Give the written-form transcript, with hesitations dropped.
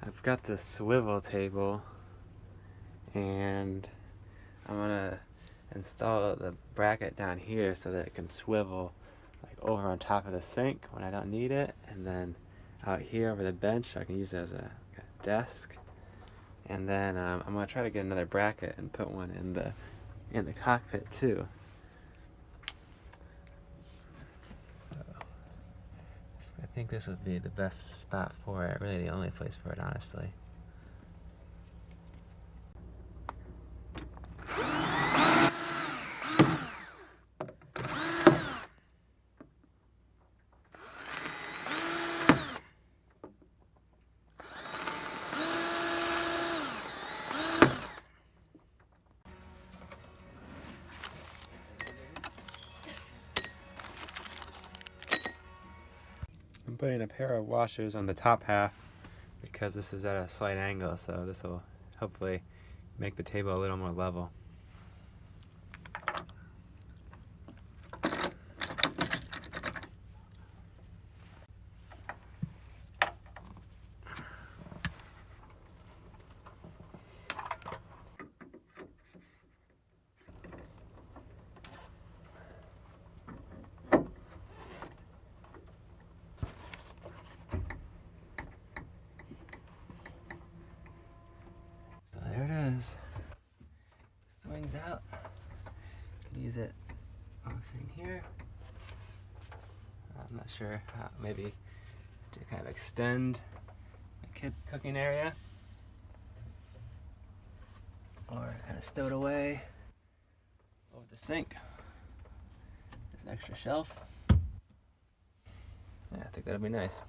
I've got this swivel table and I'm gonna install the bracket down here so that it can swivel like over on top of the sink when I don't need it, and then out here over the bench I can use it as a desk. And then I'm gonna try to get another bracket and put one in the cockpit too. So I think this would be the best spot for it, really the only place for it, honestly. I'm putting a pair of washers on the top half because this is at a slight angle, so this will hopefully make the table a little more level. So there it is. Swings out. Can use it sitting here. I'm not sure how, maybe to kind of extend the kid cooking area, or kind of stow it away over the sink. There's an extra shelf. Yeah, I think that'd be nice.